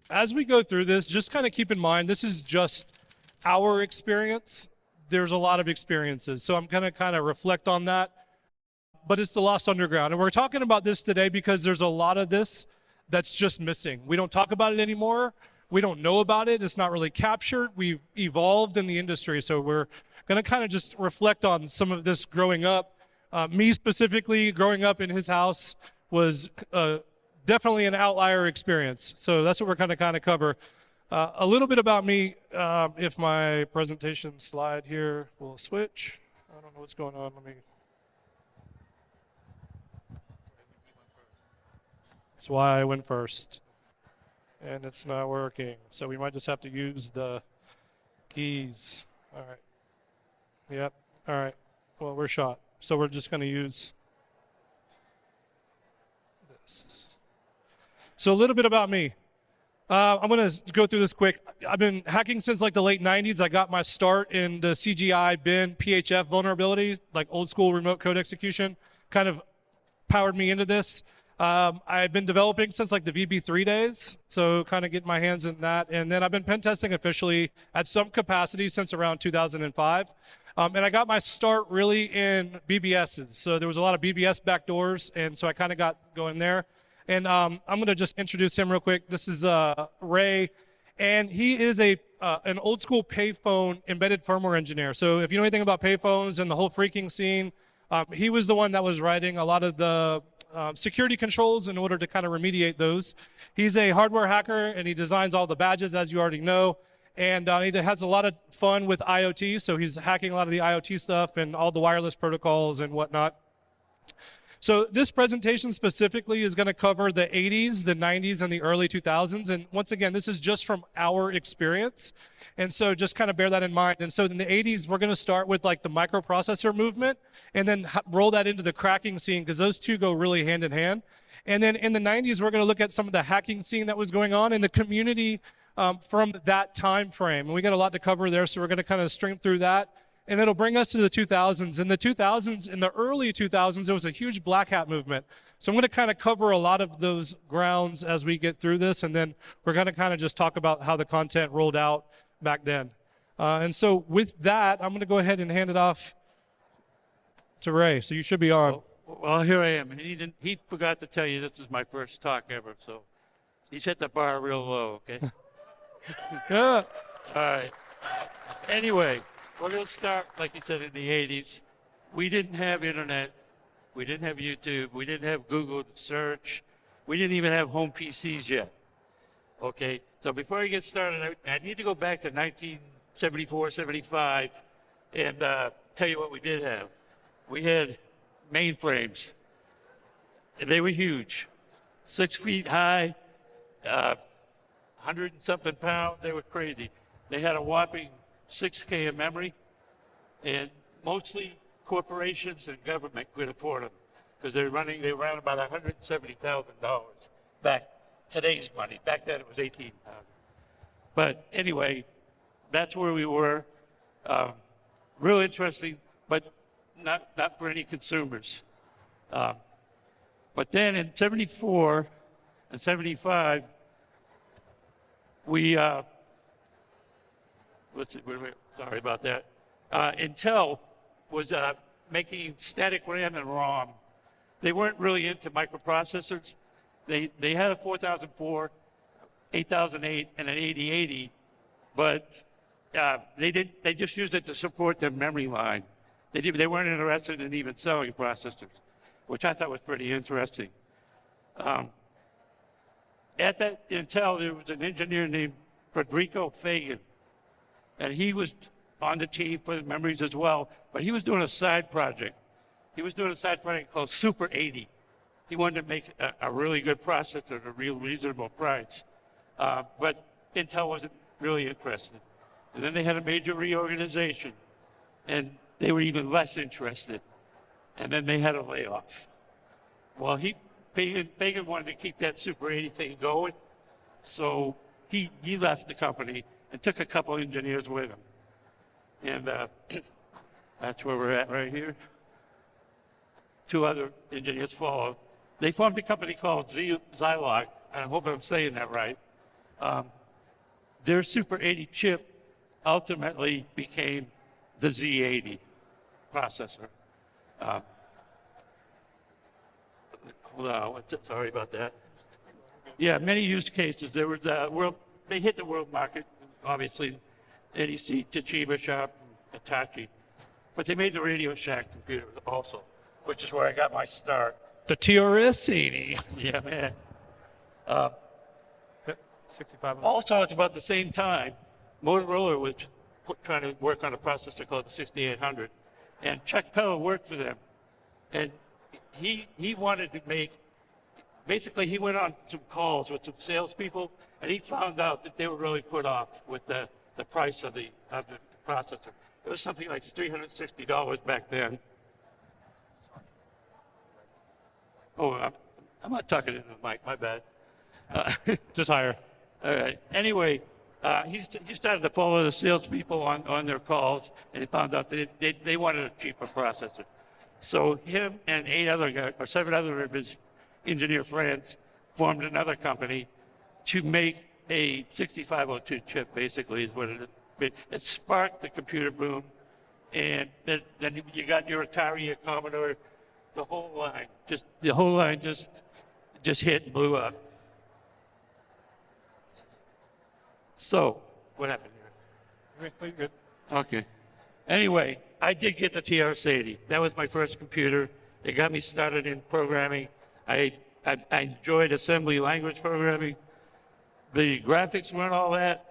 as we go through this, just kind of keep in mind, this is just our experience. There's a lot of experiences. So I'm going to kind of reflect on that, but it's the lost underground. And we're talking about this today because there's a lot of this that's just missing. We don't talk about it anymore. We don't know about it. It's not really captured. We've evolved in the industry. So we're going to kind of just reflect on some of this growing up. Me specifically, growing up in his house was definitely an outlier experience. So that's what we're going to kind of cover. A little bit about me, if my presentation slide here will switch. I don't know what's going on. Let me. That's why I went first. And it's not working. So we might just have to use the keys. All right. Yep. All right. Well, we're shot. So we're just going to use this. So a little bit about me. I'm going to go through this quick. I've been hacking since like the late 90s. I got my start in the CGI bin PHF vulnerability, like old school remote code execution, kind of powered me into this. I've been developing since like the VB3 days, so kind of getting my hands in that. And then I've been pen testing officially at some capacity since around 2005. And I got my start really in BBSs. So there was a lot of BBS backdoors, and so I kind of got going there. And I'm going to just introduce him real quick. This is Ray, and he is an old school payphone embedded firmware engineer. So if you know anything about payphones and the whole freaking scene, he was the one that was writing a lot of the security controls in order to kind of remediate those. He's a hardware hacker, and he designs all the badges, as you already know. And he has a lot of fun with IoT, so he's hacking a lot of the IoT stuff and all the wireless protocols and whatnot. So this presentation specifically is going to cover the 80s, the 90s, and the early 2000s. And once again, this is just from our experience. And so just kind of bear that in mind. And so in the 80s, we're going to start with like the microprocessor movement and then roll that into the cracking scene, because those two go really hand in hand. And then in the 90s, we're going to look at some of the hacking scene that was going on in the community from that time frame. And we got a lot to cover there, so we're going to kind of stream through that. And it'll bring us to the 2000s. In the 2000s, in the early 2000s, there was a huge black hat movement. So I'm going to kind of cover a lot of those grounds as we get through this, and then we're going to kind of just talk about how the content rolled out back then. And so with that, I'm going to go ahead and hand it off to Ray. So you should be on. Well, here I am. He forgot to tell you this is my first talk ever, so he set the bar real low, okay? Yeah. All right. Anyway, we're going to start, like you said, in the 80s. We didn't have internet. We didn't have YouTube. We didn't have Google search. We didn't even have home PCs yet. Okay, so before I get started, I need to go back to 1974, 75, and tell you what we did have. We had mainframes, and they were huge, 6 feet high, 100 and something pounds. They were crazy. They had a whopping 6K of memory, and mostly corporations and government could afford them because they were around about $170,000 back today's money. Back then it was 18,000. But anyway, that's where we were. Real interesting, but not for any consumers. But then in 74 and 75, we sorry about that. Intel was making static RAM and ROM. They weren't really into microprocessors. They had a 4004, 8008, and an 8080, but they just used it to support their memory line. They weren't interested in even selling processors, which I thought was pretty interesting. At that Intel, there was an engineer named Federico Fagan, and he was on the team for the memories as well, but he was doing a side project. He was doing a side project called Super 80. He wanted to make a really good processor at a real reasonable price, but Intel wasn't really interested. And then they had a major reorganization, and they were even less interested. And then they had a layoff. Well, Fagan wanted to keep that Super 80 thing going, so he left the company and took a couple engineers with him. And that's where we're at right here. 2 other engineers followed. They formed a company called Zilog, and I hope I'm saying that right. Their Super 80 chip ultimately became the Z80 processor. Hold on, sorry about that. Yeah, many use cases. There was they hit the world market, obviously, NEC, Toshiba, Sharp, and Hitachi. But they made the Radio Shack computers also, which is where I got my start. The TRS-80. Yeah, man. 65. Also, it's about the same time, Motorola was trying to work on a processor called the 6800, and Chuck Pella worked for them. And he wanted to make, basically he went on some calls with some salespeople, and he found out that they were really put off with the price of the processor. It was something like $360 back then. Oh, I'm not talking into the mic, my bad. Just higher. All right. Anyway, he started to follow the salespeople on their calls, and he found out that they wanted a cheaper processor. So him and 7 other of his engineer friends formed another company to make a 6502 chip, basically, is what it is. It sparked the computer boom, and then you got your Atari, your Commodore, the whole line just hit and blew up. So, what happened here? Good. Okay. Anyway, I did get the TRS-80. That was my first computer. It got me started in programming. I enjoyed assembly language programming. The graphics weren't all that.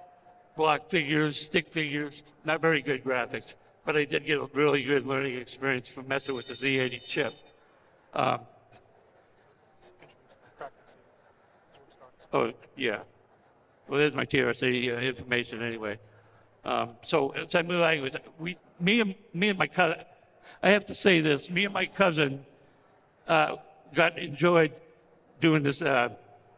Block figures, stick figures, not very good graphics. But I did get a really good learning experience from messing with the Z80 chip. Oh, yeah. Well, there's my TRS-80 information anyway. So assembly language, me and my cousin, I have to say this, me and my cousin enjoyed doing this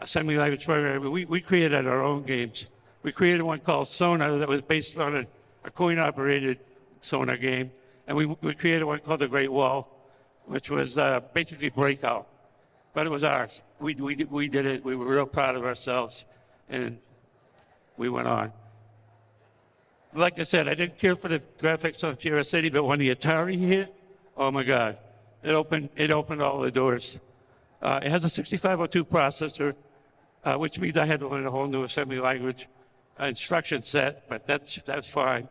assembly language programming. We created our own games. We created one called Sonar that was based on a coin-operated Sonar game. And we created one called The Great Wall, which was basically Breakout. But it was ours. We did it. We were real proud of ourselves. And we went on. Like I said, I didn't care for the graphics on TRS-80, but when the Atari hit, oh my God, it opened all the doors. It has a 6502 processor, which means I had to learn a whole new assembly language instruction set, but that's fine.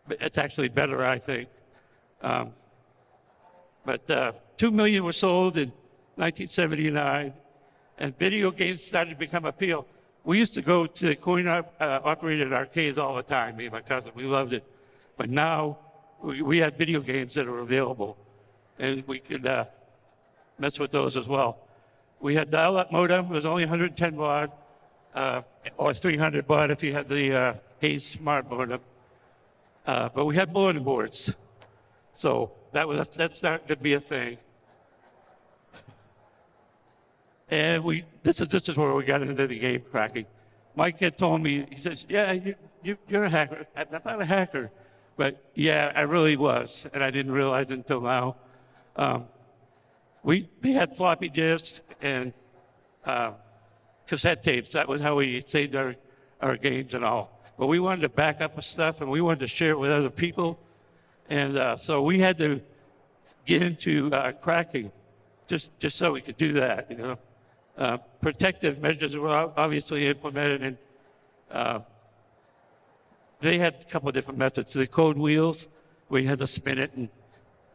But it's actually better, I think. But 2 million were sold in 1979, and video games started to become appeal. We used to go to the coin-operated arcades all the time, me and my cousin. We loved it. But now we had video games that are available, and we could mess with those as well. We had dial-up modem. It was only 110 baud, or 300 baud if you had the Hayes Smart modem. But we had bulletin boards. So that's starting to be a thing. And this is where we got into the game cracking. Mike had told me, he says, yeah, you're a hacker. I'm not a hacker, but yeah, I really was, and I didn't realize it until now. They had floppy disks and cassette tapes. That was how we saved our games and all. But we wanted to back up with stuff, and we wanted to share it with other people. And so we had to get into cracking just so we could do that, you know. Protective measures were obviously implemented, and they had a couple of different methods. The code wheels, we had to spin it,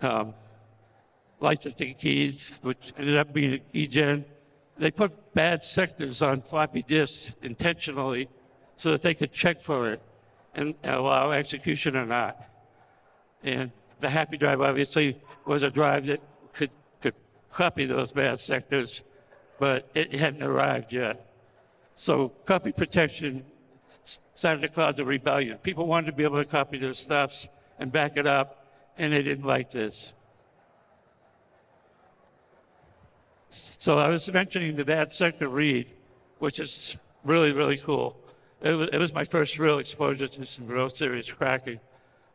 and licensing keys, which ended up being eGen. They put bad sectors on floppy disks intentionally so that they could check for it and allow execution or not. And the Happy Drive obviously was a drive that could copy those bad sectors, but it hadn't arrived yet. So copy protection started to cause a rebellion. People wanted to be able to copy their stuffs and back it up, and they didn't like this. So I was mentioning the bad sector read, which is really, really cool. It was my first real exposure to some real serious cracking.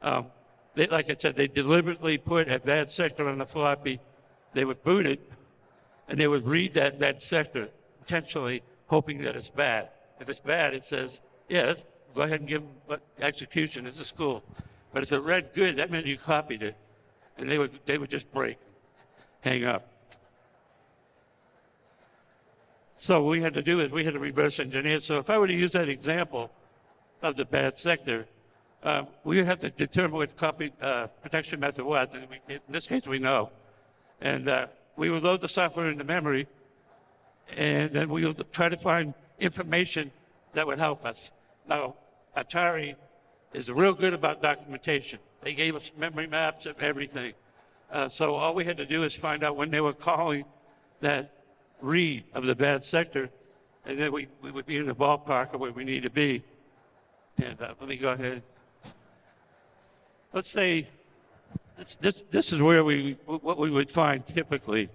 Like I said, they deliberately put a bad sector on the floppy. They would boot it, and they would read that sector intentionally, hoping that it's bad. If it's bad, it says, yeah, go ahead and give them execution. It's a school. But if it read good, that meant you copied it. And they would just break, hang up. So what we had to do is we had to reverse engineer. So if I were to use that example of the bad sector, we would have to determine what copy protection method was. And in this case, we know. And we would load the software into memory, and then we would try to find information that would help us. Now, Atari is real good about documentation. They gave us memory maps of everything. So all we had to do is find out when they were calling that read of the bad sector, and then we would be in the ballpark of where we need to be. And let me go ahead. Let's say this is where what we would find typically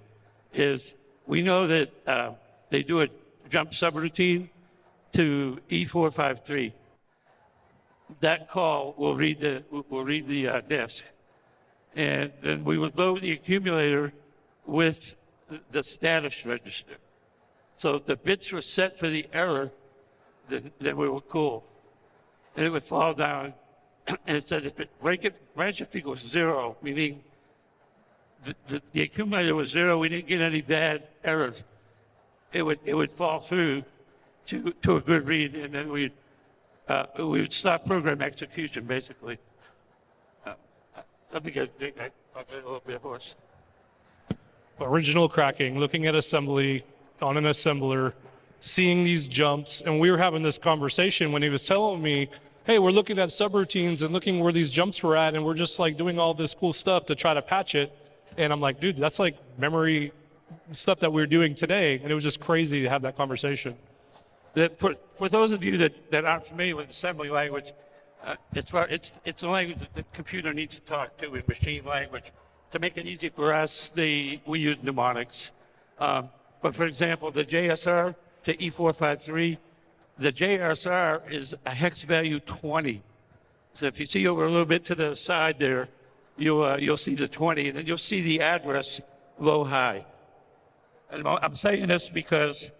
is we know that they do a jump subroutine to E453. That call will read the disk, and then we would load the accumulator with the status register. So if the bits were set for the error, then we were cool. And it would fall down, and it says if branch if equals 0, meaning the accumulator was 0, we didn't get any bad errors. It would fall through to a good read, and then we would stop program execution, basically. Let me get a little bit hoarse. Original cracking, looking at assembly on an assembler, seeing these jumps, and we were having this conversation when he was telling me, hey, we're looking at subroutines and looking where these jumps were at, and we're just like doing all this cool stuff to try to patch it. And I'm like, dude, that's like memory stuff that we're doing today. And it was just crazy to have that conversation. For those of you that aren't familiar with assembly language, it's a language that the computer needs to talk to in machine language. To make it easy for us, we use mnemonics. But for example, the JSR to E453, the JSR is a hex value 20. So if you see over a little bit to the side there, you'll see the 20, and then you'll see the address low-high. And I'm saying this because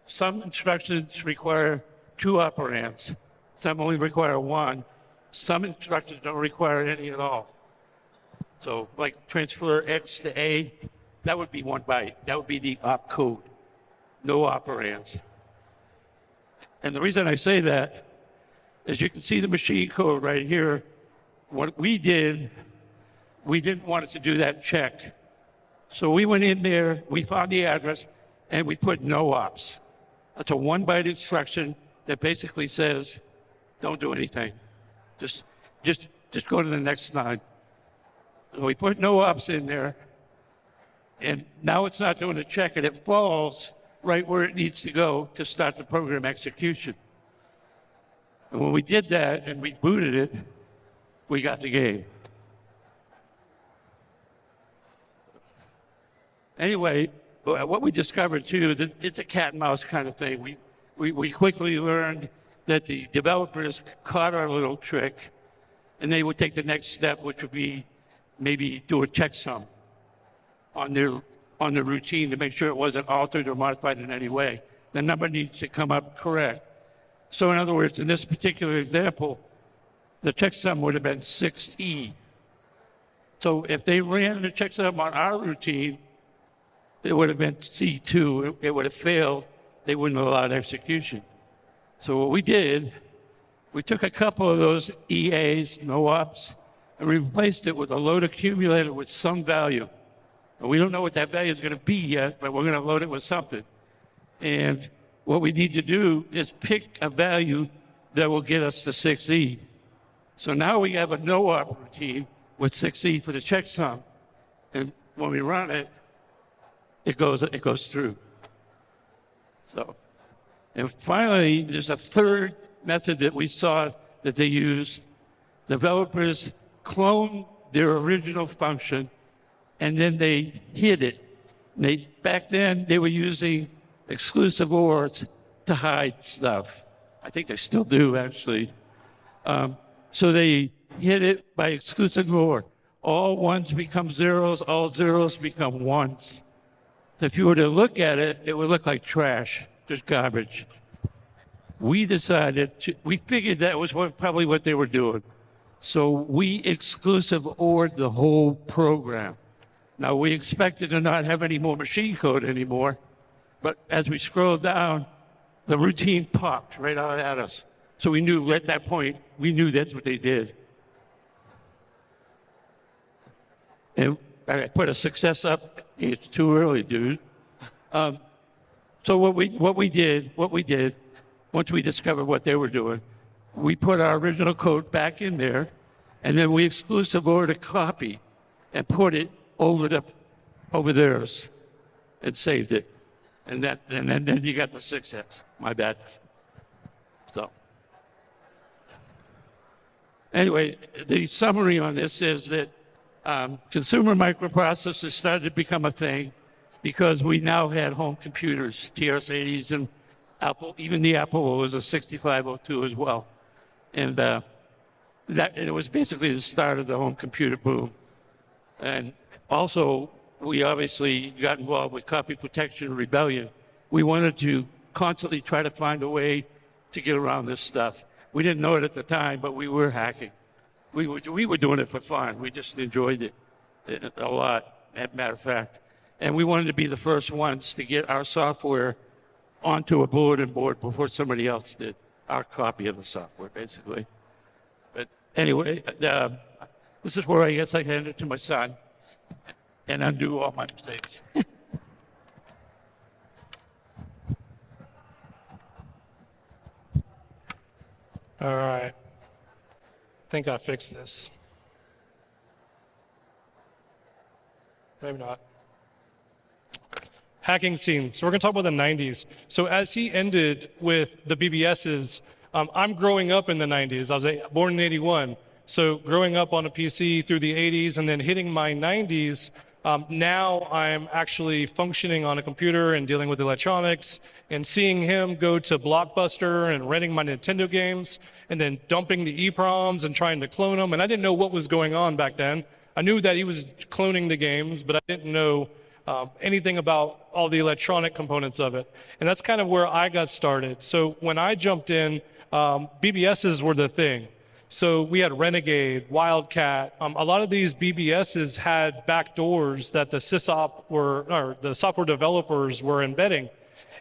some instructions require 2 operands. Some only require 1. Some instructions don't require any at all. So like transfer X to A, that would be 1 byte. That would be the opcode, no operands. And the reason I say that is you can see the machine code right here. What we did, we didn't want it to do that check. So we went in there, we found the address, and we put no ops. That's a 1 byte instruction that basically says, don't do anything. Just go to the next line. So we put no ops in there, and now it's not doing a check, and it falls right where it needs to go to start the program execution. And when we did that and we booted it, we got the game. Anyway, what we discovered too is it's a cat and mouse kind of thing. We quickly learned that the developers caught our little trick, and they would take the next step, which would be maybe do a checksum on the routine to make sure it wasn't altered or modified in any way. The number needs to come up correct. So in other words, in this particular example, the checksum would have been 6E. So if they ran the checksum on our routine, it would have been C2. It would have failed. They wouldn't have allowed execution. So what we did, we took a couple of those EAs, no ops, and replaced it with a load accumulator with some value. And we don't know what that value is going to be yet, but we're going to load it with something. And what we need to do is pick a value that will get us to 6E. So now we have a no-op routine with 6E for the checksum. And when we run it, it goes through. So, and finally, there's a third method that we saw that they used. Developers clone their original function, and then they hid it. Back then, they were using exclusive ORs to hide stuff. I think they still do, actually. So they hid it by exclusive OR. All ones become zeros, all zeros become ones. So if you were to look at it, it would look like trash, just garbage. we decided we figured that was probably what they were doing. So we exclusive ordered the whole program. Now we expected to not have any more machine code anymore, but as we scrolled down, the routine popped right out at us. So we knew at that point, we knew that's what they did. And I put a success up. It's too early, dude. So what we did, once we discovered what they were doing, we put our original code back in there, and then we exclusive ordered a copy and put it over theirs and saved it. And then you got the success. My bad. So anyway, the summary on this is that consumer microprocessors started to become a thing because we now had home computers, TRS-80s, and Apple, even the Apple was a 6502 as well. And it was basically the start of the home computer boom. And also, we obviously got involved with copy protection and rebellion. We wanted to constantly try to find a way to get around this stuff. We didn't know it at the time, but we were hacking. We were doing it for fun. We just enjoyed it a lot, as a matter of fact. And we wanted to be the first ones to get our software onto a bulletin board before somebody else did, our copy of the software, basically. But anyway, this is where I guess I hand it to my son and undo all my mistakes. All right. I think I fixed this. Maybe not. Hacking scene. So we're going to talk about the 90s. So as he ended with the BBSs, I'm growing up in the 90s. I was born in 81. So growing up on a PC through the 80s and then hitting my 90s, now I'm actually functioning on a computer and dealing with electronics and seeing him go to Blockbuster and renting my Nintendo games and then dumping the EEPROMs and trying to clone them. And I didn't know what was going on back then. I knew that he was cloning the games, but I didn't know anything about all the electronic components of it. And that's kind of where I got started. So when I jumped in, BBSs were the thing. So we had Renegade, Wildcat. A lot of these BBSs had backdoors that the the software developers were embedding.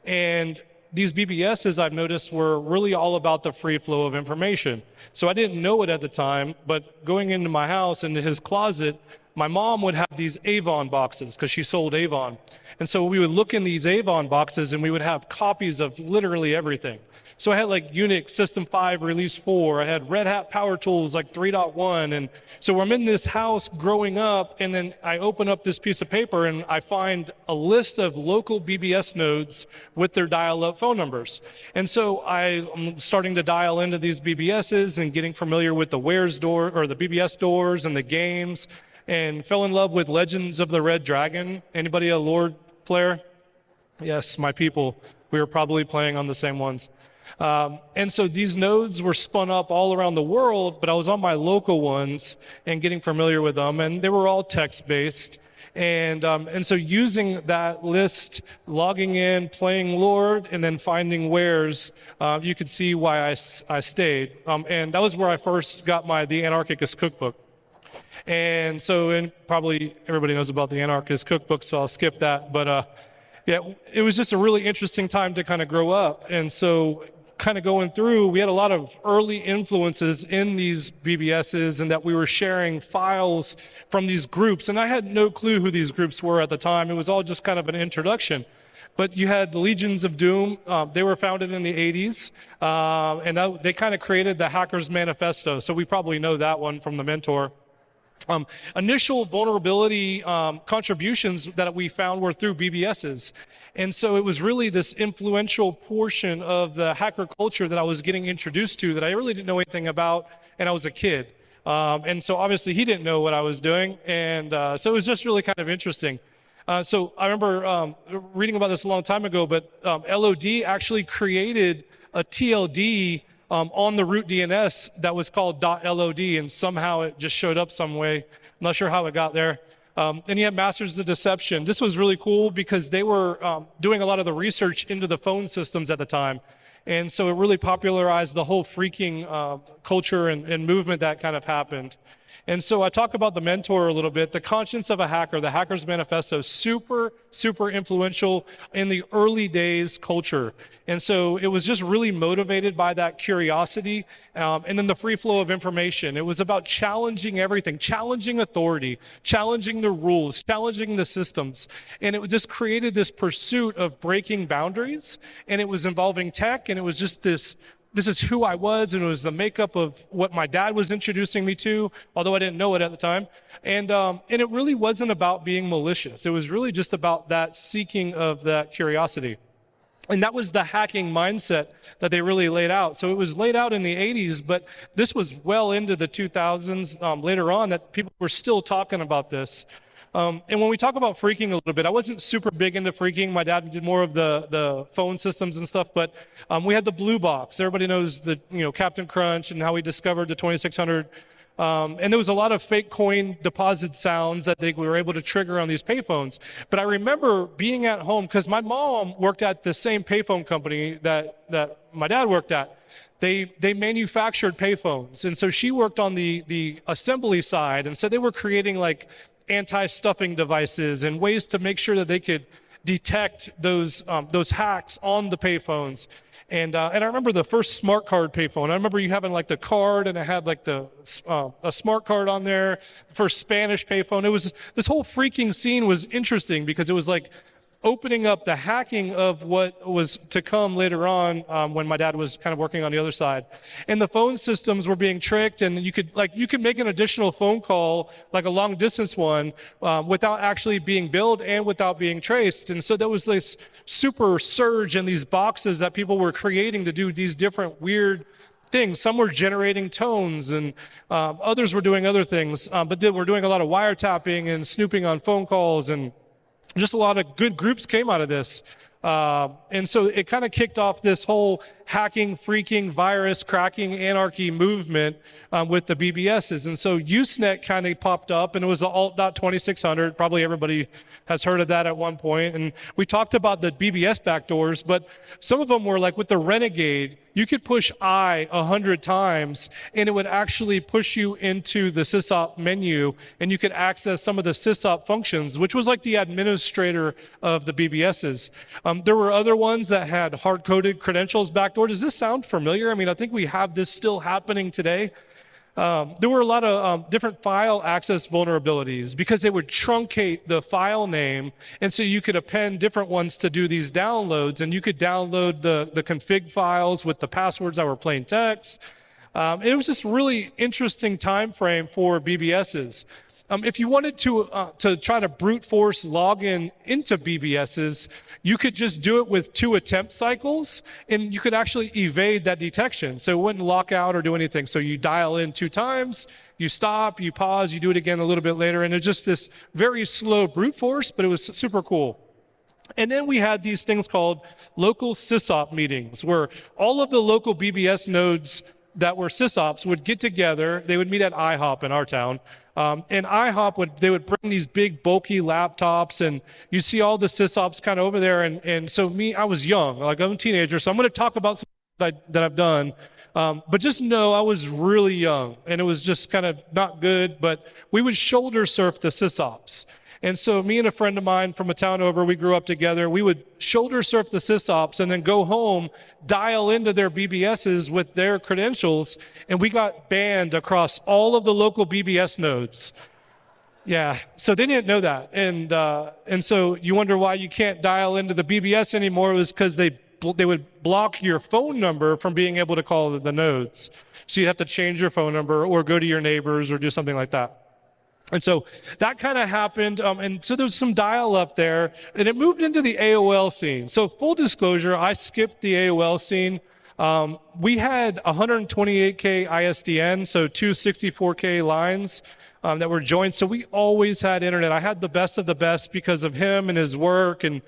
And these BBSs, I've noticed, were really all about the free flow of information. So I didn't know it at the time, but going into my house, into his closet, my mom would have these Avon boxes because she sold Avon. And so we would look in these Avon boxes and we would have copies of literally everything. So I had like Unix System 5 Release 4. I had Red Hat Power Tools like 3.1. And so I'm in this house growing up, and then I open up this piece of paper and I find a list of local BBS nodes with their dial-up phone numbers. And so I'm starting to dial into these BBSs and getting familiar with the Where's door or the BBS doors and the games, and fell in love with Legends of the Red Dragon. Anybody a Lord player? Yes, my people. We were probably playing on the same ones. And so these nodes were spun up all around the world, but I was on my local ones and getting familiar with them, and they were all text-based. And so using that list, logging in, playing Lord, and then finding Where's, you could see why I stayed. And that was where I first got the Anarchist cookbook. And so, probably everybody knows about the Anarchist cookbook, so I'll skip that. But yeah, it was just a really interesting time to kind of grow up. And so kind of going through, we had a lot of early influences in these BBSs, and that we were sharing files from these groups. And I had no clue who these groups were at the time. It was all just kind of an introduction. But you had the Legions of Doom. They were founded in the 80s, and they kind of created the Hackers Manifesto. So we probably know that one from the mentor. Initial vulnerability contributions that we found were through BBSs. And so it was really this influential portion of the hacker culture that I was getting introduced to that I really didn't know anything about, and I was a kid. And so obviously he didn't know what I was doing, and so it was just really kind of interesting. So I remember reading about this a long time ago, but LOD actually created a TLD on the root DNS that was called .LOD, and somehow it just showed up some way. I'm not sure how it got there. And you had Masters of Deception. This was really cool because they were doing a lot of the research into the phone systems at the time. And so it really popularized the whole freaking culture and movement that kind of happened. And so I talk about the mentor a little bit. The Conscience of a Hacker, the Hacker's Manifesto, super influential in the early days culture. And so it was just really motivated by that curiosity and then the free flow of information. It was about challenging everything, challenging authority, challenging the rules, challenging the systems. And it just created this pursuit of breaking boundaries. And it was involving tech, and it was just this is who I was, and it was the makeup of what my dad was introducing me to, although I didn't know it at the time. And it really wasn't about being malicious. It was really just about that seeking of that curiosity. And that was the hacking mindset that they really laid out. So it was laid out in the 80s, but this was well into the 2000s later on that people were still talking about this. And when we talk about freaking a little bit, I wasn't super big into freaking. My dad did more of the phone systems and stuff, but we had the blue box. Everybody knows the Captain Crunch and how he discovered the 2600. And there was a lot of fake coin deposit sounds that we were able to trigger on these payphones. But I remember being at home, because my mom worked at the same payphone company that my dad worked at. They manufactured payphones. And so she worked on the assembly side. And so they were creating like anti-stuffing devices and ways to make sure that they could detect those hacks on the payphones. And I remember the first smart card payphone. I remember you having like the card, and it had like a smart card on there. The first Spanish payphone. It was, this whole freaking scene was interesting because it was like opening up the hacking of what was to come later on when my dad was kind of working on the other side. And the phone systems were being tricked, and you could make an additional phone call, like a long distance one, without actually being billed and without being traced. And so there was this super surge in these boxes that people were creating to do these different weird things. Some were generating tones, and others were doing other things, but they were doing a lot of wiretapping and snooping on phone calls, and just a lot of good groups came out of this. And so it kind of kicked off this whole hacking, freaking, virus, cracking, anarchy movement with the BBSs. And so Usenet kind of popped up, and it was the alt.2600. Probably everybody has heard of that at one point. And we talked about the BBS backdoors, but some of them were like with the Renegade, you could push I 100 times, and it would actually push you into the sysop menu, and you could access some of the sysop functions, which was like the administrator of the BBSs. There were other ones that had hard-coded credentials backdoor. Does this sound familiar? I mean, I think we have this still happening today. There were a lot of different file access vulnerabilities because they would truncate the file name, and so you could append different ones to do these downloads, and you could download the config files with the passwords that were plain text. It was just really interesting time frame for BBSs. If you wanted to try to brute force login into BBSs, you could just do it with 2 attempt cycles, and you could actually evade that detection. So it wouldn't lock out or do anything. So you dial in 2 times, you stop, you pause, you do it again a little bit later, and it's just this very slow brute force, but it was super cool. And then we had these things called local sysop meetings, where all of the local BBS nodes that were sysops would get together. They would meet at IHOP in our town. And IHOP they would bring these big bulky laptops, and you see all the sysops kind of over there. And so I was young, like I'm a teenager, so I'm going to talk about something that I've done. But just know I was really young, and it was just kind of not good, but we would shoulder surf the sysops. And so me and a friend of mine from a town over, we grew up together, we would shoulder surf the sysops and then go home, dial into their BBSs with their credentials, and we got banned across all of the local BBS nodes. Yeah, so they didn't know that. And so you wonder why you can't dial into the BBS anymore. It was because they would block your phone number from being able to call the nodes. So you'd have to change your phone number or go to your neighbors or do something like that. And so that kind of happened, and so there was some dial-up there, and it moved into the AOL scene. So full disclosure, I skipped the AOL scene. We had 128K ISDN, so 2 64K lines that were joined, so we always had internet. I had the best of the best because of him and his work, and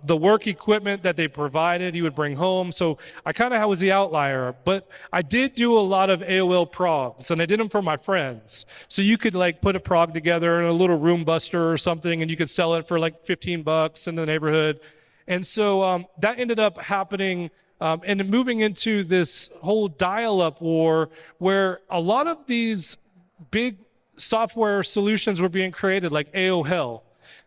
the work equipment that they provided, he would bring home. So I kind of was the outlier, but I did do a lot of AOL progs, and I did them for my friends. So you could like put a prog together in a little room buster or something, and you could sell it for like $15 in the neighborhood. And so that ended up happening and moving into this whole dial-up war where a lot of these big software solutions were being created, like AOL.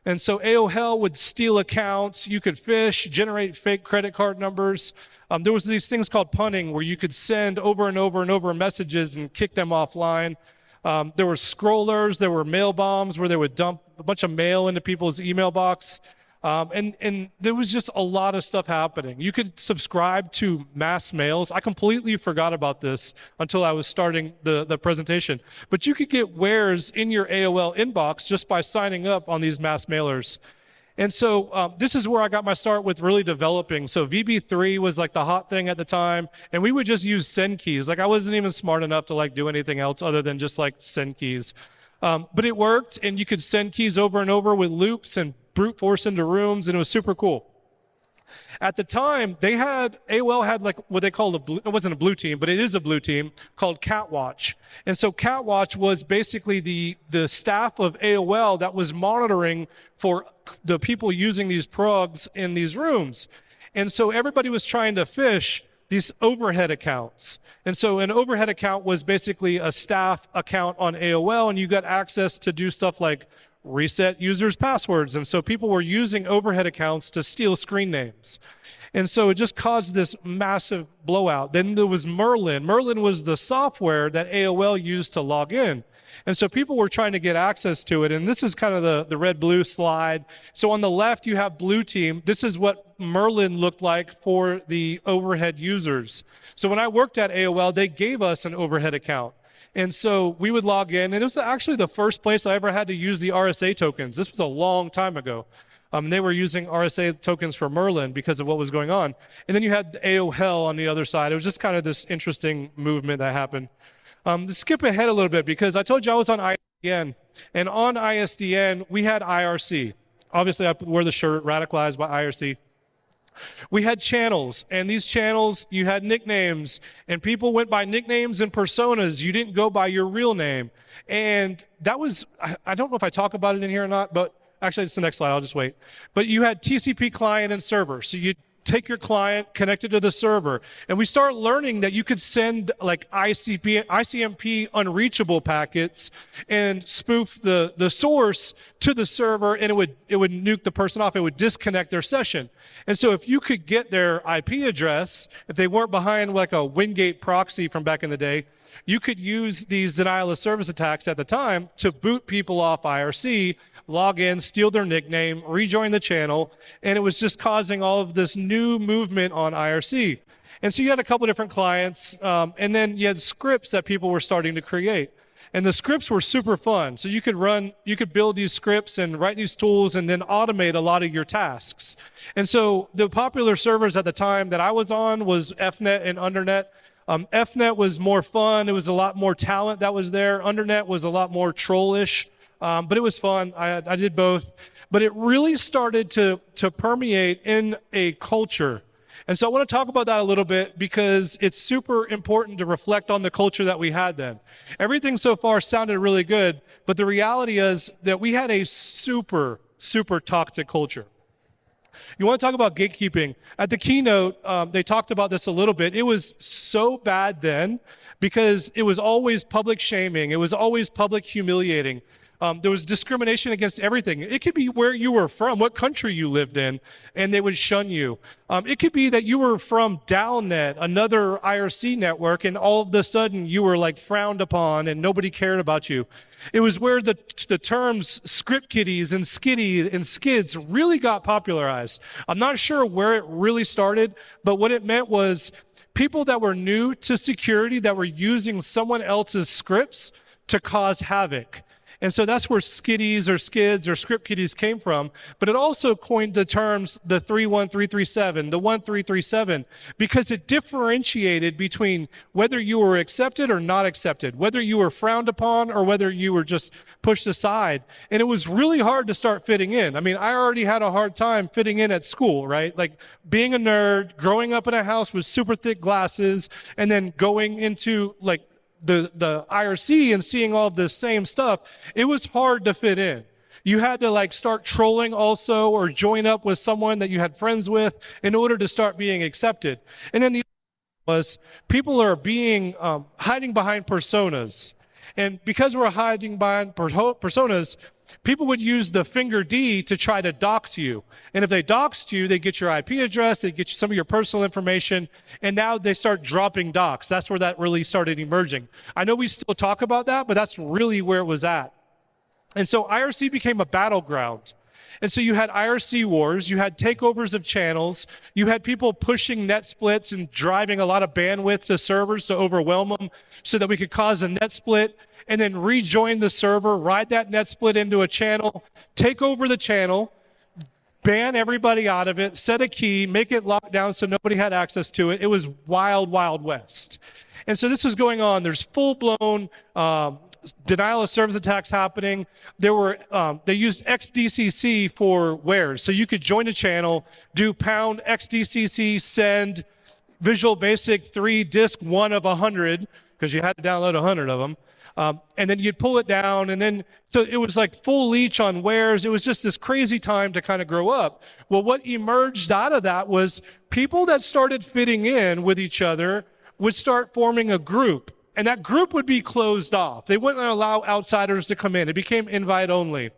And so AOL would steal accounts, you could phish, generate fake credit card numbers. There was these things called punning where you could send over and over and over messages and kick them offline. There were scrollers, there were mail bombs where they would dump a bunch of mail into people's email box. And there was just a lot of stuff happening. You could subscribe to mass mails. I completely forgot about this until I was starting the presentation. But you could get wares in your AOL inbox just by signing up on these mass mailers. And so this is where I got my start with really developing. So VB3 was like the hot thing at the time, and we would just use send keys. Like I wasn't even smart enough to like do anything else other than just like send keys. But it worked, and you could send keys over and over with loops and brute force into rooms, and it was super cool. At the time, AOL had like what they called it wasn't a blue team, but it is a blue team called Catwatch. And so Catwatch was basically the staff of AOL that was monitoring for the people using these progs in these rooms. And so everybody was trying to phish these overhead accounts. And so an overhead account was basically a staff account on AOL, and you got access to do stuff like reset users' passwords. And so people were using overhead accounts to steal screen names. And so it just caused this massive blowout. Then there was Merlin. Merlin was the software that AOL used to log in. And so people were trying to get access to it. And this is kind of the red-blue slide. So on the left, you have blue team. This is what Merlin looked like for the overhead users. So when I worked at AOL, they gave us an overhead account. And so we would log in, and it was actually the first place I ever had to use the RSA tokens. This was a long time ago. They were using RSA tokens for Merlin because of what was going on. And then you had AOL on the other side. It was just kind of this interesting movement that happened. To skip ahead a little bit, because I told you I was on ISDN, and on ISDN, we had IRC. Obviously, I wear the shirt, radicalized by IRC. We had channels, and these channels, you had nicknames, and people went by nicknames and personas. You didn't go by your real name. And that was, I don't know if I talk about it in here or not, but actually it's the next slide, I'll just wait. But you had TCP client and server. So you take your client, connect it to the server, and we start learning that you could send like ICMP unreachable packets and spoof the source to the server, and it would nuke the person off. It would disconnect their session. And so if you could get their IP address, if they weren't behind like a Wingate proxy from back in the day, you could use these denial of service attacks at the time to boot people off IRC, log in, steal their nickname, rejoin the channel, and it was just causing all of this new movement on IRC. And so you had a couple different clients, and then you had scripts that people were starting to create. And the scripts were super fun. So you could build these scripts and write these tools and then automate a lot of your tasks. And so the popular servers at the time that I was on was FNet and Undernet. FNet was more fun. It was a lot more talent that was there. Undernet was a lot more trollish, but it was fun. I did both. But it really started to permeate in a culture. And so I want to talk about that a little bit because it's super important to reflect on the culture that we had then. Everything so far sounded really good, but the reality is that we had a super, super toxic culture. You want to talk about gatekeeping? At the keynote, they talked about this a little bit. It was so bad then because it was always public shaming. It was always public humiliating. There was discrimination against everything. It could be where you were from, what country you lived in, and they would shun you. It could be that you were from Dalnet, another IRC network, and all of a sudden you were like frowned upon and nobody cared about you. It was where the terms script kiddies and skiddy and skids really got popularized. I'm not sure where it really started, but what it meant was people that were new to security that were using someone else's scripts to cause havoc. And so that's where skiddies or skids or script kiddies came from. But it also coined the terms the 31337, the 1337, because it differentiated between whether you were accepted or not accepted, whether you were frowned upon or whether you were just pushed aside. And it was really hard to start fitting in. I mean, I already had a hard time fitting in at school, right? Like being a nerd, growing up in a house with super thick glasses, and then going into like the IRC and seeing all of this same stuff, it was hard to fit in. You had to like start trolling also or join up with someone that you had friends with in order to start being accepted. And then the was people are being hiding behind personas. And because we're hiding behind personas, people would use the finger D to try to dox you. And if they doxed you, they get your IP address, they get you some of your personal information, and now they start dropping docs. That's where that really started emerging. I know we still talk about that, but that's really where it was at. And so IRC became a battleground. And so you had IRC wars, you had takeovers of channels, you had people pushing net splits and driving a lot of bandwidth to servers to overwhelm them so that we could cause a net split and then rejoin the server, ride that net split into a channel, take over the channel, ban everybody out of it, set a key, make it locked down so nobody had access to it. It was wild, wild west. And so this is going on. There's full-blown denial of service attacks happening. They used XDCC for wares. So you could join a channel, do pound XDCC send Visual Basic 3 disk 1 of 100, because you had to download 100 of them. And then you'd pull it down, and then, so it was like full leech on wares. It was just this crazy time to kind of grow up. Well, what emerged out of that was people that started fitting in with each other would start forming a group. And that group would be closed off. They wouldn't allow outsiders to come in. It became invite only.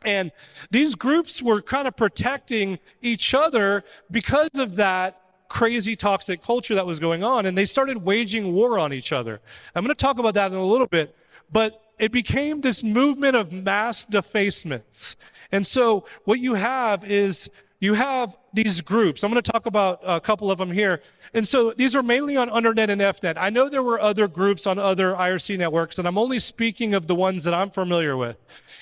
And these groups were kind of protecting each other because of that crazy toxic culture that was going on. And they started waging war on each other. I'm going to talk about that in a little bit. But it became this movement of mass defacements. And so what you have is you have these groups. I'm going to talk about a couple of them here. And so these are mainly on Undernet and FNet. I know there were other groups on other IRC networks, and I'm only speaking of the ones that I'm familiar with.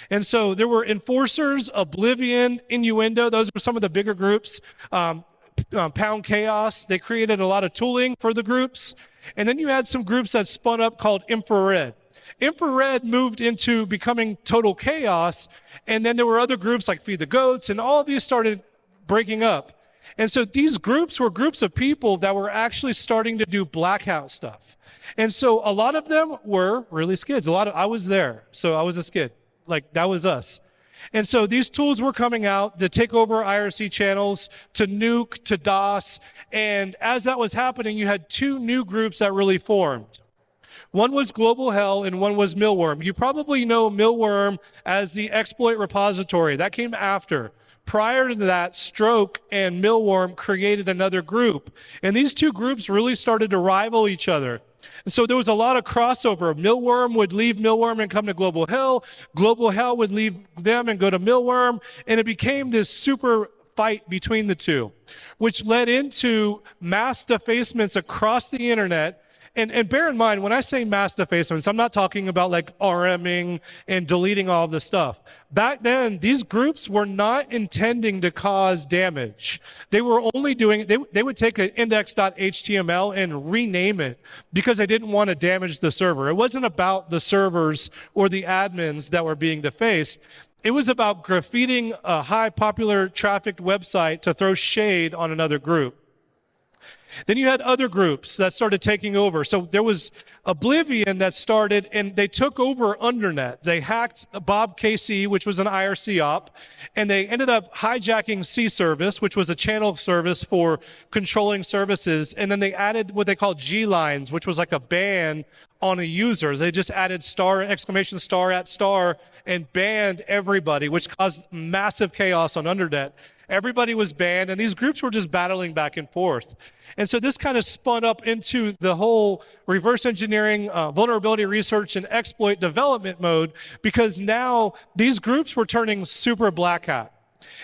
And so there were Enforcers, Oblivion, Innuendo. Those were some of the bigger groups. Pound Chaos. They created a lot of tooling for the groups. And then you had some groups that spun up called Infrared. Infrared moved into becoming Total Chaos, and then there were other groups like Feed the Goats, and all of these started breaking up. And so these groups were groups of people that were actually starting to do blackout stuff. And so a lot of them were really skids. I was there, so I was a skid. Like, that was us. And so these tools were coming out to take over IRC channels, to nuke, to DOS. And as that was happening, you had two new groups that really formed. One was Global Hell and one was Millworm. You probably know Millworm as the exploit repository. That came after. Prior to that, Stroke and Millworm created another group. And these two groups really started to rival each other. And so there was a lot of crossover. Millworm would leave Millworm and come to Global Hell. Global Hell would leave them and go to Millworm. And it became this super fight between the two, which led into mass defacements across the internet. And bear in mind, when I say mass defacements, I'm not talking about like RMing and deleting all of the stuff. Back then, these groups were not intending to cause damage. They were only doing, they would take an index.html and rename it because they didn't want to damage the server. It wasn't about the servers or the admins that were being defaced. It was about graffitiing a high popular trafficked website to throw shade on another group. Then you had other groups that started taking over. So there was Oblivion that started, and they took over Undernet. They hacked Bob KC, which was an IRC op, and they ended up hijacking C service, which was a channel service for controlling services. And then they added what they called G lines, which was like a ban on a user. They just added star, exclamation star at star, and banned everybody, which caused massive chaos on Undernet. Everybody was banned, and these groups were just battling back and forth. And so this kind of spun up into the whole reverse engineering, vulnerability research, and exploit development mode, because now these groups were turning super black hat.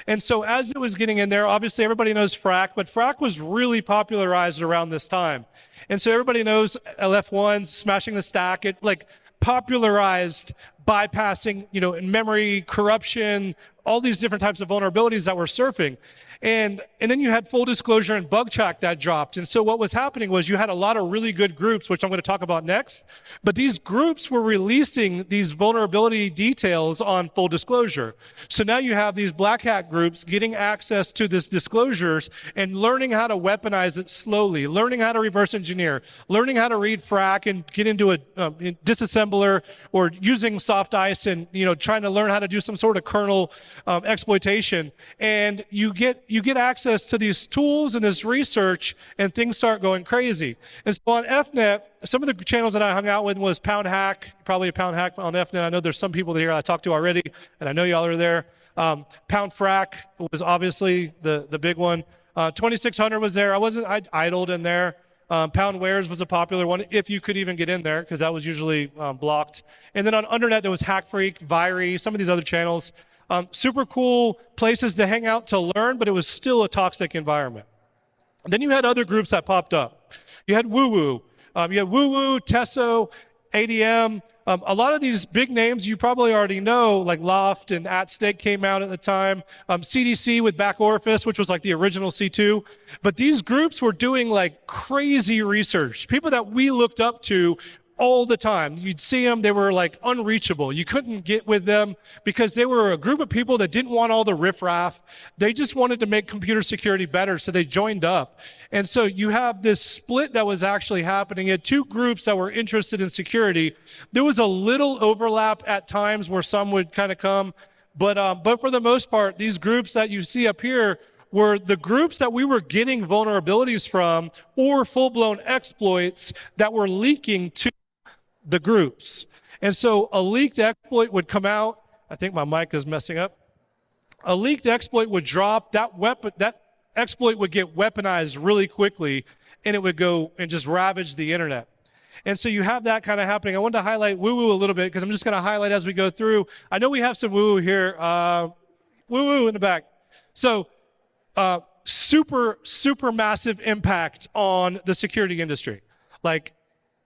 And so as it was getting in there, obviously everybody knows Frack, but Frack was really popularized around this time. And so everybody knows LF1s, smashing the stack. It like popularized bypassing, memory corruption, all these different types of vulnerabilities that we're surfing. And then you had full disclosure and bug track that dropped. And so what was happening was you had a lot of really good groups, which I'm going to talk about next, but these groups were releasing these vulnerability details on full disclosure. So now you have these black hat groups getting access to this disclosures and learning how to weaponize it slowly, learning how to reverse engineer, learning how to read FRAC and get into a disassembler, or using soft ice and trying to learn how to do some sort of kernel exploitation. And you get access to these tools and this research, and things start going crazy. And so on FNet, some of the channels that I hung out with was Pound Hack, probably a Pound Hack on FNet. I know there's some people here I talked to already, and I know y'all are there. Pound Frac was obviously the big one. 2600 was there. I idled in there. Pound Wares was a popular one, if you could even get in there, because that was usually blocked. And then on Undernet, there was Hack Freak, Viry, some of these other channels. Super cool places to hang out to learn, but it was still a toxic environment. Then you had other groups that popped up. You had WWW. You had WWW, Tesso, ADM. A lot of these big names you probably already know, like Loft and At Stake came out at the time. CDC with Back Orifice, which was like the original C2. But these groups were doing like crazy research. People that we looked up to all the time. You'd see them, they were like unreachable. You couldn't get with them because they were a group of people that didn't want all the riffraff. They just wanted to make computer security better, so they joined up. And so you have this split that was actually happening. You had two groups that were interested in security. There was a little overlap at times where some would kind of come, but for the most part, these groups that you see up here were the groups that we were getting vulnerabilities from, or full-blown exploits that were leaking to the groups. And so a leaked exploit would come out. I think my mic is messing up. A leaked exploit would drop. That exploit would get weaponized really quickly, and it would go and just ravage the internet. And so you have that kind of happening. I wanted to highlight WWW a little bit because I'm just going to highlight as we go through. I know we have some WWW here. WWW in the back. So super massive impact on the security industry. Like,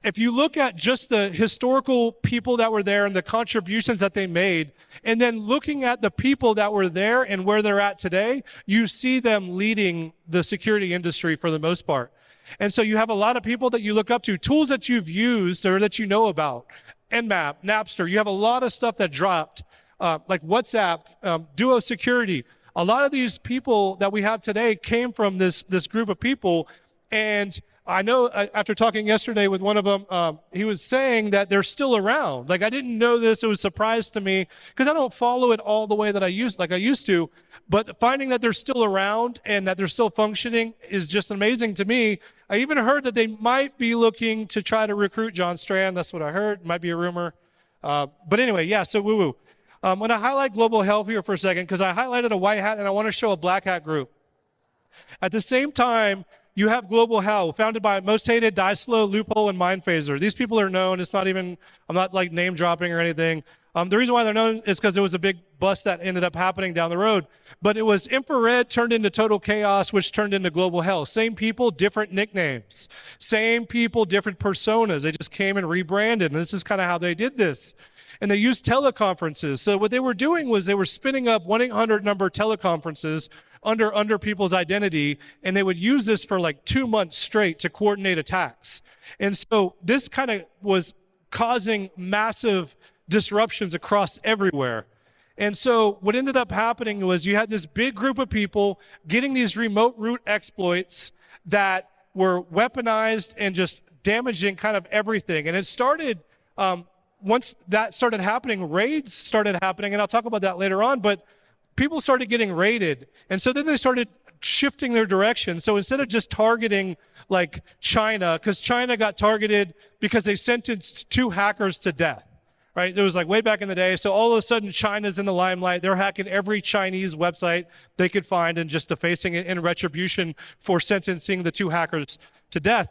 if you look at just the historical people that were there and the contributions that they made, and then looking at the people that were there and where they're at today, you see them leading the security industry for the most part. And so you have a lot of people that you look up to, tools that you've used or that you know about, Nmap, Napster. You have a lot of stuff that dropped, like WhatsApp, Duo Security. A lot of these people that we have today came from this group of people. And I know after talking yesterday with one of them, he was saying that they're still around. Like, I didn't know this. It was a surprise to me because I don't follow it all the way that I used to. But finding that they're still around and that they're still functioning is just amazing to me. I even heard that they might be looking to try to recruit John Strand. That's what I heard. Might be a rumor. But anyway, yeah, so WWW. I'm going to highlight global health here for a second because I highlighted a white hat and I want to show a black hat group. At the same time, you have Global Health, founded by Most Hated, Die Slow, Loophole, and Mindphaser. These people are known. It's not even, I'm not like name dropping or anything. The reason why they're known is because there was a big bust that ended up happening down the road. But it was Infrared turned into Total Chaos, which turned into Global Health. Same people, different nicknames. Same people, different personas. They just came and rebranded, and this is kind of how they did this. And they used teleconferences. So what they were doing was they were spinning up 1-800 number teleconferences under people's identity, and they would use this for like 2 months straight to coordinate attacks. And so this kind of was causing massive disruptions across everywhere. And so what ended up happening was you had this big group of people getting these remote root exploits that were weaponized and just damaging kind of everything. And it started, once that started happening, raids started happening, and I'll talk about that later on, but people started getting raided. And so then they started shifting their direction. So instead of just targeting like China, because China got targeted because they sentenced 2 hackers to death, right? It was like way back in the day. So all of a sudden China's in the limelight. They're hacking every Chinese website they could find and just defacing it in retribution for sentencing the 2 hackers to death.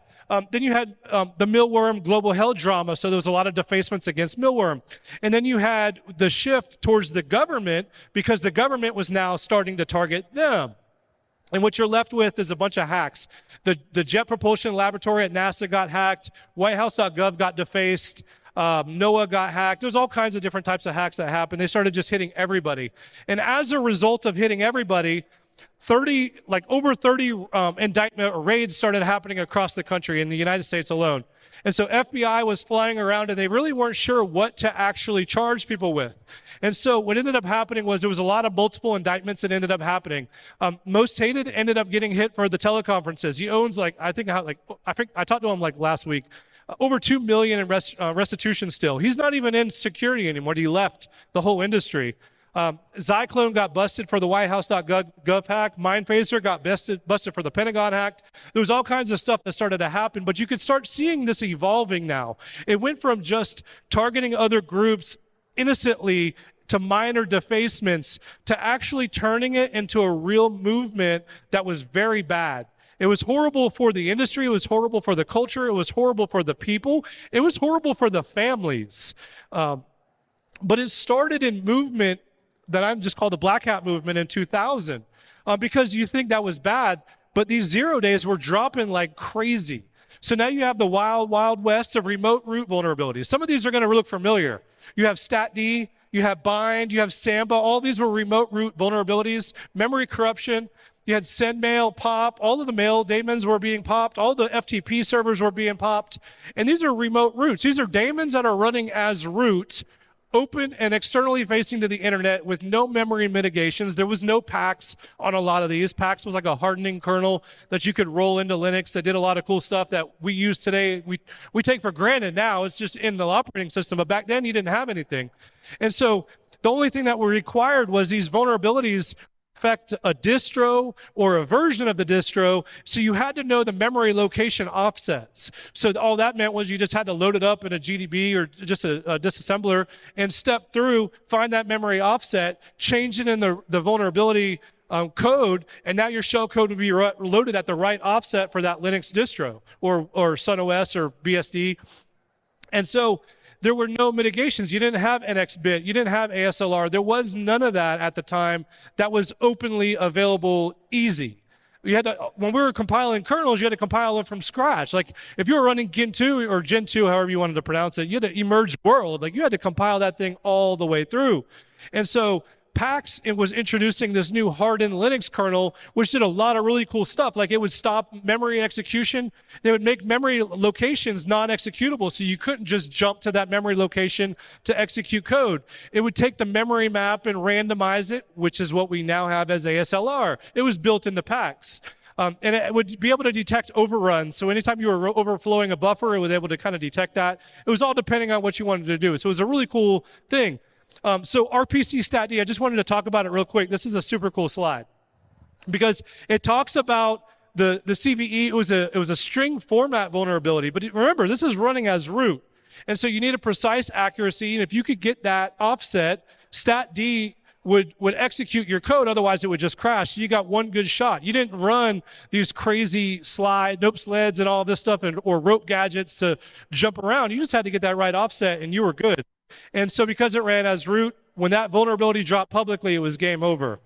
Then you had the Millworm global health drama, so there was a lot of defacements against Millworm. And then you had the shift towards the government because the government was now starting to target them. And what you're left with is a bunch of hacks. The Jet Propulsion Laboratory at NASA got hacked, WhiteHouse.gov got defaced, NOAA got hacked. There's all kinds of different types of hacks that happened. They started just hitting everybody. And as a result of hitting everybody, over 30 indictment or raids started happening across the country in the United States alone. And so FBI was flying around and they really weren't sure what to actually charge people with. And so what ended up happening was there was a lot of multiple indictments that ended up happening. Most Hated ended up getting hit for the teleconferences. He owns I think I talked to him last week, over 2 million in restitution still. He's not even in security anymore. He left the whole industry. Zyklone got busted for the WhiteHouse.gov hack. MindPhaser got busted for the Pentagon hack. There was all kinds of stuff that started to happen, but you could start seeing this evolving now. It went from just targeting other groups innocently to minor defacements to actually turning it into a real movement that was very bad. It was horrible for the industry. It was horrible for the culture. It was horrible for the people. It was horrible for the families. But it started in movement that I'm just called the Black Hat movement in 2000, because you think that was bad, but these 0 days were dropping like crazy. So now you have the wild, wild west of remote root vulnerabilities. Some of these are going to look familiar. You have StatD, you have Bind, you have Samba. All these were remote root vulnerabilities. Memory corruption. You had SendMail, Pop. All of the mail daemons were being popped. All the FTP servers were being popped. And these are remote roots. These are daemons that are running as root, open and externally facing to the internet with no memory mitigations. There was no PAX on a lot of these. PAX was like a hardening kernel that you could roll into Linux that did a lot of cool stuff that we use today. We take for granted now. It's just in the operating system, but back then you didn't have anything. And so the only thing that were required was these vulnerabilities affect a distro or a version of the distro, so you had to know the memory location offsets. So all that meant was you just had to load it up in a GDB or just a disassembler and step through, find that memory offset, change it in the vulnerability code, and now your shell code would be loaded at the right offset for that Linux distro or SunOS or BSD. And so there were no mitigations. You didn't have NXBit. You didn't have ASLR. There was none of that at the time that was openly available easy. You had to, when we were compiling kernels, you had to compile them from scratch. Like if you were running Gin2 or Gen2, however you wanted to pronounce it, you had to emerge world. Like you had to compile that thing all the way through. And so PAX was introducing this new hardened Linux kernel, which did a lot of really cool stuff. Like it would stop memory execution. They would make memory locations non-executable, so you couldn't just jump to that memory location to execute code. It would take the memory map and randomize it, which is what we now have as ASLR. It was built into PAX. And it would be able to detect overruns. So anytime you were overflowing a buffer, it was able to kind of detect that. It was all depending on what you wanted to do. So it was a really cool thing. So RPC StatD, I just wanted to talk about it real quick. This is a super cool slide because it talks about the CVE. It was a string format vulnerability, but remember, this is running as root. And so you need a precise accuracy. And if you could get that offset, StatD would execute your code. Otherwise, it would just crash. So you got one good shot. You didn't run these crazy nope sleds and all this stuff or rope gadgets to jump around. You just had to get that right offset and you were good. And so because it ran as root, when that vulnerability dropped publicly, it was game over.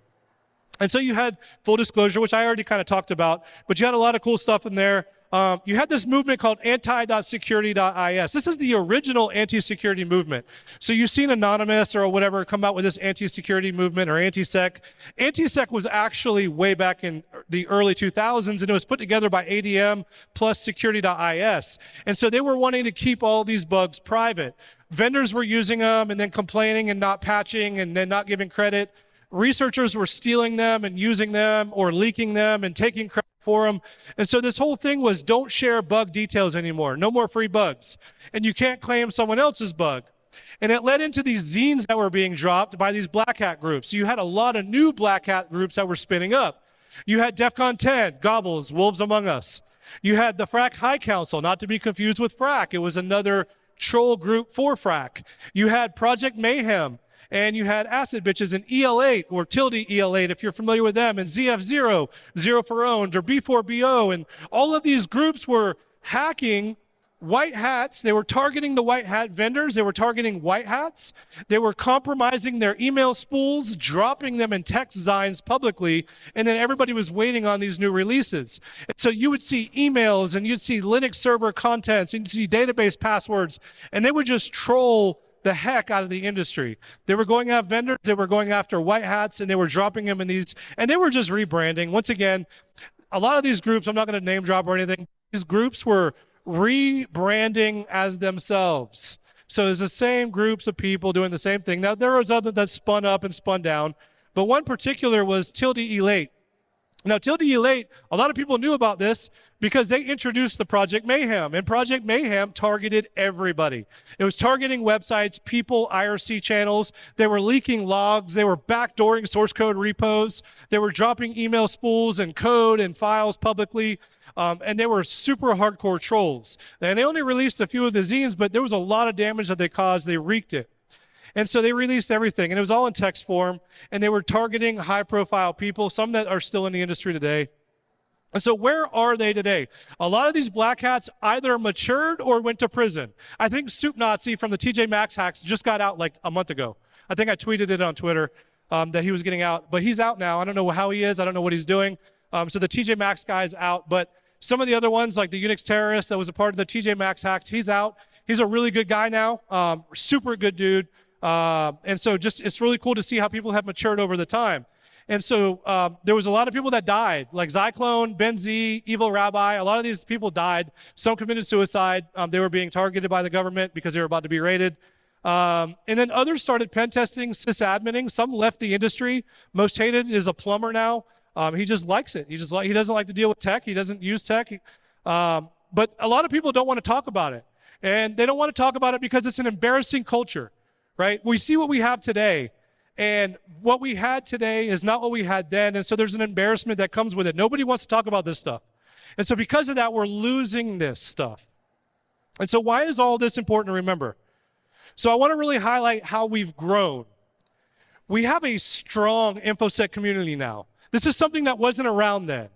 And so you had full disclosure, which I already kind of talked about, but you had a lot of cool stuff in there. You had this movement called anti.security.is. This is the original anti-security movement. So you've seen Anonymous or whatever come out with this anti-security movement or anti-sec. Anti-sec was actually way back in the early 2000s, and it was put together by ADM plus security.is. And so they were wanting to keep all these bugs private. Vendors were using them and then complaining and not patching and then not giving credit. Researchers were stealing them and using them or leaking them and taking credit for them. And so this whole thing was don't share bug details anymore. No more free bugs. And you can't claim someone else's bug. And it led into these zines that were being dropped by these Black Hat groups. So you had a lot of new Black Hat groups that were spinning up. You had DEF CON 10, Gobbles, Wolves Among Us. You had the Frack High Council, not to be confused with Frack. It was another troll group for Frack. You had Project Mayhem, and you had Acid Bitches and EL8 or tilde EL8 if you're familiar with them, and ZF0, Zero for Owned, or B4BO, and all of these groups were hacking white hats. They were targeting the white hat vendors. They were targeting white hats. They were compromising their email spools, dropping them in text zines publicly, and then everybody was waiting on these new releases. And so you would see emails, and you'd see Linux server contents, and you'd see database passwords, and they would just troll the heck out of the industry. They were going after vendors, they were going after white hats, and they were dropping them in these, and they were just rebranding. Once again, a lot of these groups, I'm not going to name drop or anything, these groups were rebranding as themselves. So there's the same groups of people doing the same thing. Now, there was other that spun up and spun down, but one particular was tilde elate. Now, tilde elate, a lot of people knew about this because they introduced the Project Mayhem, and Project Mayhem targeted everybody. It was targeting websites, people, IRC channels. They were leaking logs. They were backdooring source code repos. They were dropping email spools and code and files publicly, and they were super hardcore trolls. And they only released a few of the zines, but there was a lot of damage that they caused. They wreaked it. And so they released everything, and it was all in text form, and they were targeting high-profile people, some that are still in the industry today. And so where are they today? A lot of these black hats either matured or went to prison. I think Soup Nazi from the TJ Maxx hacks just got out like a month ago. I think I tweeted it on Twitter that he was getting out, but he's out now. I don't know how he is. I don't know what he's doing. So the TJ Maxx guy is out, but some of the other ones, like the Unix terrorist that was a part of the TJ Maxx hacks, he's out. He's a really good guy now, super good dude. And so just, it's really cool to see how people have matured over the time. And so there was a lot of people that died, like Zyklone, Ben Z, Evil Rabbi. A lot of these people died. Some committed suicide. They were being targeted by the government because they were about to be raided. And then others started pen testing, sysadmining. Some left the industry. Most hated is a plumber now. He just likes it. He doesn't like to deal with tech. He doesn't use tech. But a lot of people don't want to talk about it. And they don't want to talk about it because it's an embarrassing culture. Right? We see what we have today, and what we had today is not what we had then, and so there's an embarrassment that comes with it. Nobody wants to talk about this stuff. And so because of that, we're losing this stuff. And so why is all this important to remember? So I want to really highlight how we've grown. We have a strong InfoSec community now. This is something that wasn't around then.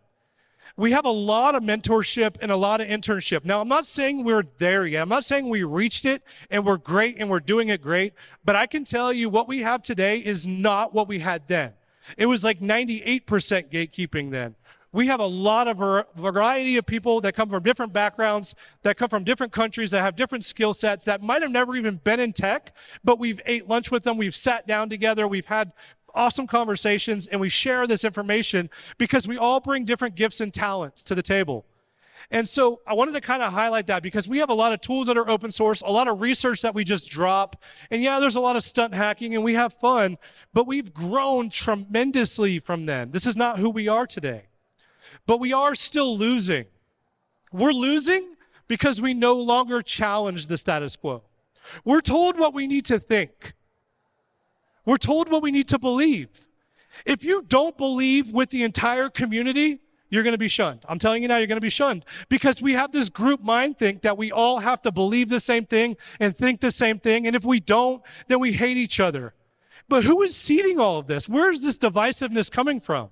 We have a lot of mentorship and a lot of internship. Now, I'm not saying we're there yet. I'm not saying we reached it and we're great and we're doing it great, but I can tell you what we have today is not what we had then. It was like 98% gatekeeping then. We have a lot of variety of people that come from different backgrounds, that come from different countries, that have different skill sets, that might have never even been in tech, but we've ate lunch with them, we've sat down together, we've had awesome conversations, and we share this information because we all bring different gifts and talents to the table. And so I wanted to kind of highlight that because we have a lot of tools that are open source, a lot of research that we just drop, and yeah, there's a lot of stunt hacking and we have fun, but we've grown tremendously from then. This is not who we are today. But we are still losing. We're losing because we no longer challenge the status quo. We're told what we need to think. We're told what we need to believe. If you don't believe with the entire community, you're going to be shunned. I'm telling you now, you're going to be shunned because we have this group mind think that we all have to believe the same thing and think the same thing. And if we don't, then we hate each other. But who is seeding all of this? Where is this divisiveness coming from?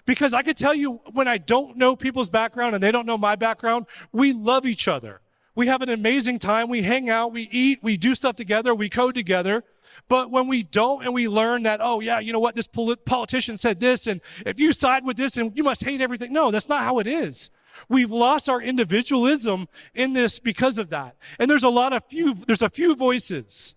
Because I could tell you when I don't know people's background and they don't know my background, we love each other. We have an amazing time. We hang out, we eat, we do stuff together, we code together. But when we don't and we learn that, oh yeah, you know what, this politician said this, and if you side with this, and you must hate everything. No, that's not how it is. We've lost our individualism in this because of that. And there's a few voices.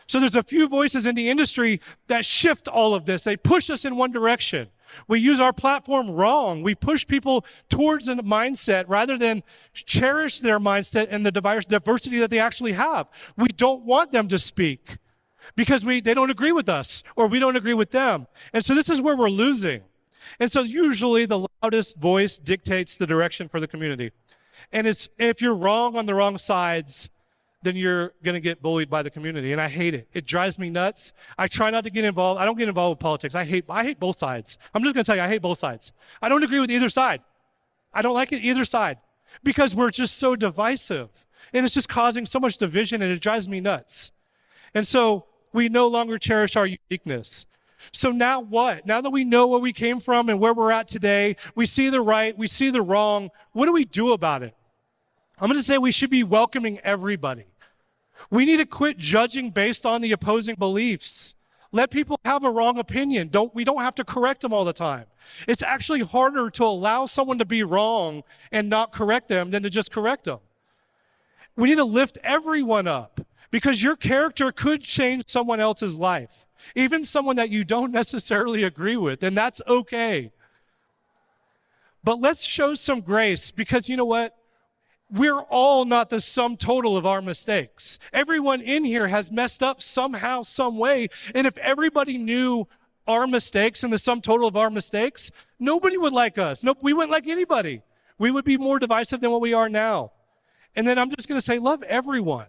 So there's a few voices in the industry that shift all of this. They push us in one direction. We use our platform wrong. We push people towards a mindset rather than cherish their mindset and the diversity that they actually have. We don't want them to speak because they don't agree with us or we don't agree with them. And so this is where we're losing. And so usually the loudest voice dictates the direction for the community. And if you're wrong on the wrong sides, then you're going to get bullied by the community. And I hate it. It drives me nuts. I try not to get involved. I don't get involved with politics. I hate both sides. I'm just going to tell you, I hate both sides. I don't agree with either side. I don't like it either side because we're just so divisive. And it's just causing so much division and it drives me nuts. And so we no longer cherish our uniqueness. So now what? Now that we know where we came from and where we're at today, we see the right, we see the wrong, what do we do about it? I'm going to say we should be welcoming everybody. We need to quit judging based on the opposing beliefs. Let people have a wrong opinion. We don't have to correct them all the time. It's actually harder to allow someone to be wrong and not correct them than to just correct them. We need to lift everyone up. because your character could change someone else's life, even someone that you don't necessarily agree with, and that's okay. But let's show some grace, because you know what? We're all not the sum total of our mistakes. Everyone in here has messed up somehow, some way. And if everybody knew our mistakes and the sum total of our mistakes, nobody would like us. Nope, we wouldn't like anybody. We would be more divisive than what we are now. And then I'm just going to say, love everyone.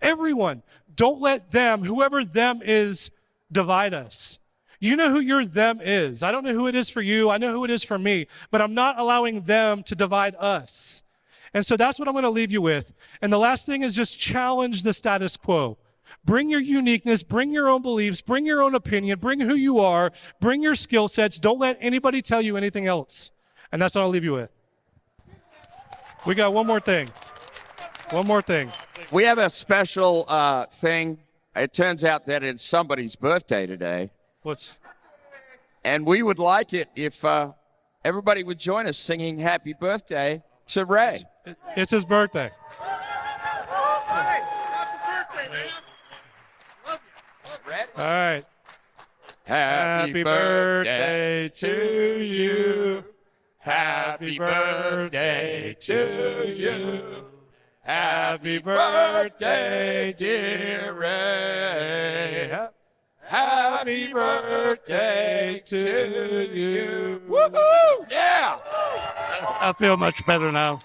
Everyone. Don't let them, whoever them is, divide us. You know who your them is. I don't know who it is for you. I know who it is for me. But I'm not allowing them to divide us. And so that's what I'm going to leave you with. And the last thing is just challenge the status quo. Bring your uniqueness, bring your own beliefs, bring your own opinion, bring who you are, bring your skill sets. Don't let anybody tell you anything else. And that's what I'll leave you with. We got one more thing. One more thing. We have a special thing. It turns out that it's somebody's birthday today. And we would like it if everybody would join us singing happy birthday to Ray. It's his birthday. All right. Happy birthday to you. Happy birthday to you. Happy birthday, dear Ray. Happy birthday to you. Woohoo! Yeah! I feel much better now.